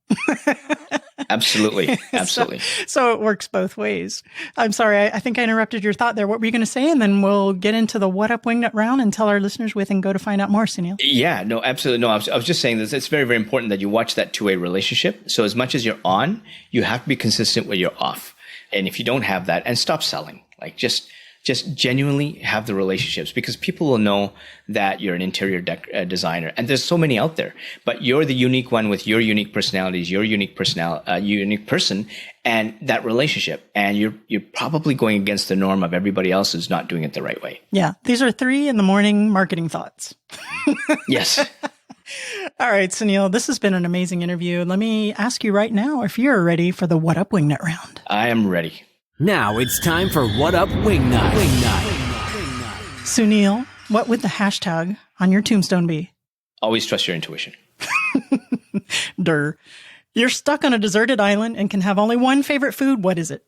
Absolutely. Absolutely. So it works both ways. I'm sorry. I think I interrupted your thought there. What were you going to say? And then we'll get into the What Up Wingnut round and tell our listeners where they can go to find out more, Sunil. Yeah, no, absolutely. No, I was just saying this. It's very, very important that you watch that two-way relationship. So as much as you're on, you have to be consistent when you're off. And if you don't have that, and stop selling, like just genuinely have the relationships, because people will know that you're an interior designer, and there's so many out there, but you're the unique one with your unique personalities, your unique unique person, and that relationship. And you're probably going against the norm of everybody else who's not doing it the right way. Yeah. These are 3 a.m. marketing thoughts. Yes. All right, Sunil, this has been an amazing interview. Let me ask you right now if you're ready for the What Up Wingnut round. I am ready. Now it's time for What Up Wingnut. Sunil, what would the hashtag on your tombstone be? Always trust your intuition. Durr. You're stuck on a deserted island and can have only one favorite food. What is it?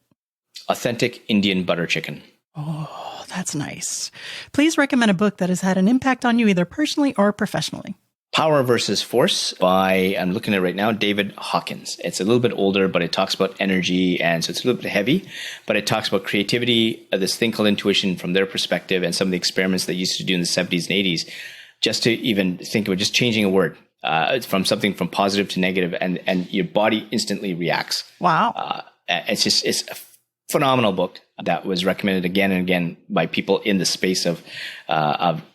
Authentic Indian butter chicken. Oh, that's nice. Please recommend a book that has had an impact on you either personally or professionally. Power versus Force by, I'm looking at it right now, David Hawkins. It's a little bit older, but it talks about energy, and so it's a little bit heavy, but it talks about creativity, this thing called intuition from their perspective, and some of the experiments they used to do in the 70s and 80s, just to even think about just changing a word from something from positive to negative, and your body instantly reacts. Wow. It's a phenomenal book that was recommended again and again by people in the space of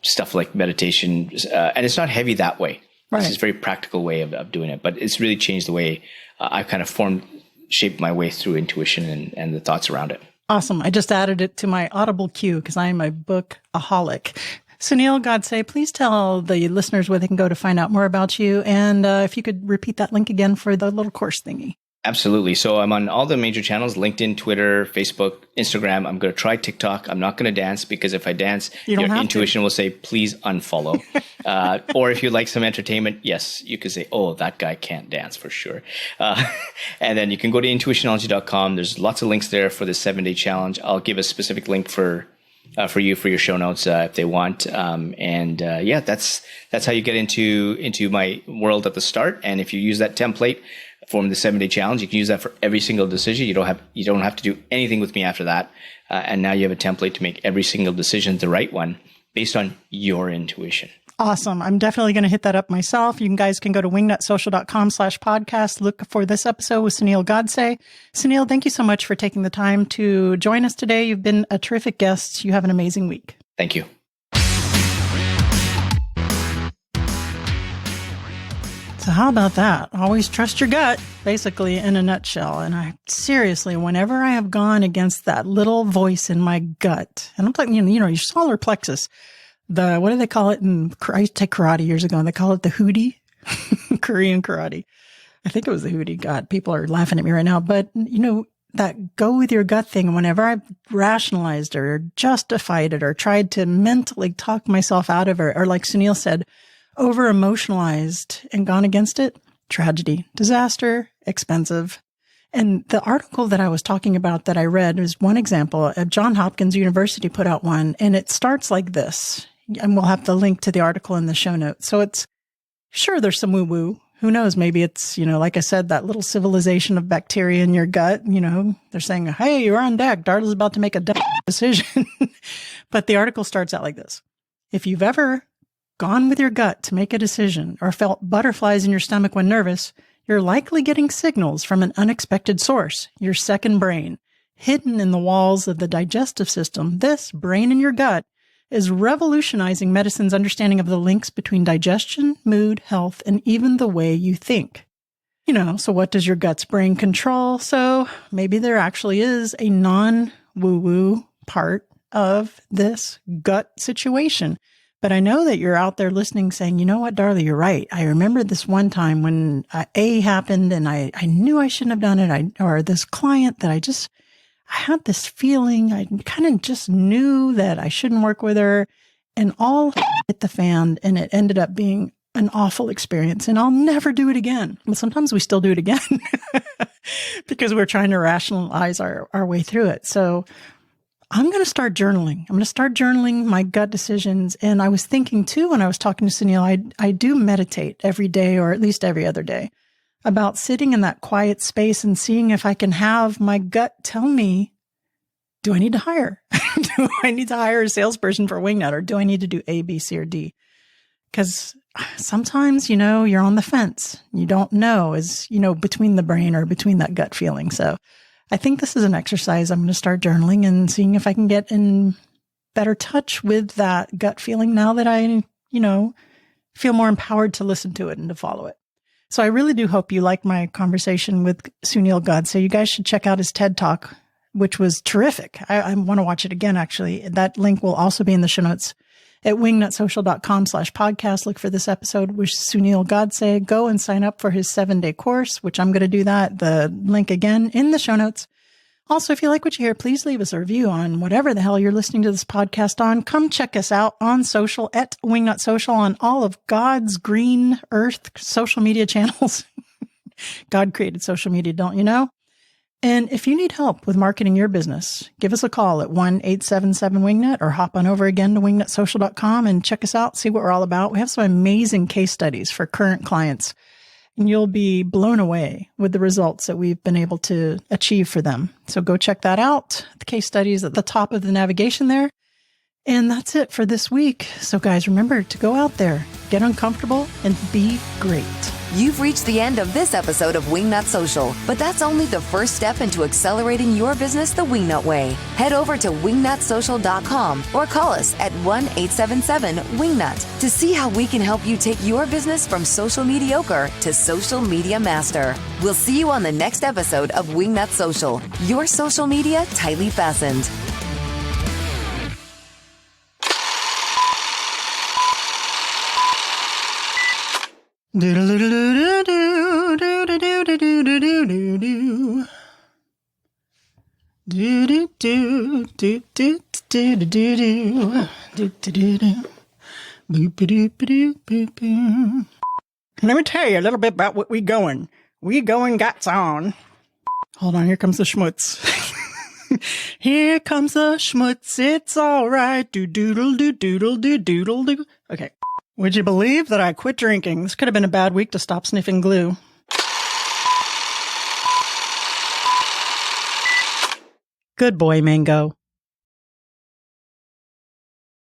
stuff like meditation. And it's not heavy that way. Right. It's a very practical way of doing it, but it's really changed the way I've kind of shaped my way through intuition and the thoughts around it. Awesome. I just added it to my Audible queue because I am a bookaholic. Sunil Godse, please tell the listeners where they can go to find out more about you. And if you could repeat that link again for the little course thingy. Absolutely. So I'm on all the major channels, LinkedIn, Twitter, Facebook, Instagram. I'm going to try TikTok. I'm not going to dance, because if I dance, your intuition will say, please unfollow. Or if you like some entertainment, yes, you could say, oh, that guy can't dance for sure. And then you can go to intuitionology.com. There's lots of links there for the 7-day challenge. I'll give a specific link for you for your show notes if they want. Yeah, that's how you get into my world at the start. And if you use that template from the 7-day challenge, you can use that for every single decision. You don't have to do anything with me after that. And now you have a template to make every single decision the right one based on your intuition. Awesome. I'm definitely going to hit that up myself. You guys can go to wingnutsocial.com/podcast. Look for this episode with Sunil Godse. Sunil, thank you so much for taking the time to join us today. You've been a terrific guest. You have an amazing week. Thank you. So how about that? Always trust your gut, basically, in a nutshell. And I seriously, whenever I have gone against that little voice in my gut, and I'm talking, your solar plexus, what do they call it? I used to take karate years ago, and they call it the hootie, Korean karate. I think it was the hootie. God, people are laughing at me right now. But, that go with your gut thing, whenever I've rationalized or justified it or tried to mentally talk myself out of it, or like Sunil said, over emotionalized and gone against it, tragedy, disaster, expensive. And the article that I was talking about that I read is one example. Johns Hopkins University put out one, and it starts like this. And we'll have the link to the article in the show notes. So it's sure there's some woo-woo. Who knows? Maybe it's, like I said, that little civilization of bacteria in your gut. They're saying, hey, you're on deck. Darla's about to make a decision. But the article starts out like this. If you've ever gone with your gut to make a decision or felt butterflies in your stomach when nervous, you're likely getting signals from an unexpected source, your second brain. Hidden in the walls of the digestive system, this brain in your gut is revolutionizing medicine's understanding of the links between digestion, mood, health, and even the way you think. So what does your gut's brain control? So maybe there actually is a non-woo-woo part of this gut situation. But I know that you're out there listening saying, you know what, Darla, you're right. I remember this one time when A happened and I knew I shouldn't have done it. Or this client that I had this feeling. I kind of just knew that I shouldn't work with her, and all hit the fan, and it ended up being an awful experience, and I'll never do it again. But sometimes we still do it again because we're trying to rationalize our way through it. So I'm going to start journaling. I'm going to start journaling my gut decisions. And I was thinking too, when I was talking to Sunil, I do meditate every day, or at least every other day, about sitting in that quiet space and seeing if I can have my gut tell me, do I need to hire? Do I need to hire a salesperson for Wingnut, or do I need to do A, B, C, or D? Because sometimes, you're on the fence. You don't know, between the brain or between that gut feeling. So I think this is an exercise. I'm going to start journaling and seeing if I can get in better touch with that gut feeling now that I, feel more empowered to listen to it and to follow it. So I really do hope you like my conversation with Sunil Godse. You guys should check out his TED Talk, which was terrific. I want to watch it again, actually. That link will also be in the show notes at wingnutsocial.com/podcast. Look for this episode with Sunil Godse. Go and sign up for his 7-day course, which I'm going to do that. The link again in the show notes. Also, if you like what you hear, please leave us a review on whatever the hell you're listening to this podcast on. Come check us out on social at Wingnut Social on all of God's green earth social media channels. God created social media, don't you know? And if you need help with marketing your business, give us a call at 1-877-WINGNUT, or hop on over again to wingnutsocial.com and check us out, see what we're all about. We have some amazing case studies for current clients, and you'll be blown away with the results that we've been able to achieve for them. So go check that out. The case studies at the top of the navigation there. And that's it for this week. So guys, remember to go out there, get uncomfortable, and be great. You've reached the end of this episode of Wingnut Social, but that's only the first step into accelerating your business the Wingnut way. Head over to wingnutsocial.com or call us at 1-877-WINGNUT to see how we can help you take your business from social mediocre to social media master. We'll see you on the next episode of Wingnut Social, your social media tightly fastened. Let me tell you a little bit about what we going. We going gats on. Hold on, here comes the schmutz. Here comes the schmutz. It's all right. Do doodle do doodle do doodle do. Okay. Would you believe that I quit drinking? This could have been a bad week to stop sniffing glue. Good boy, Mango.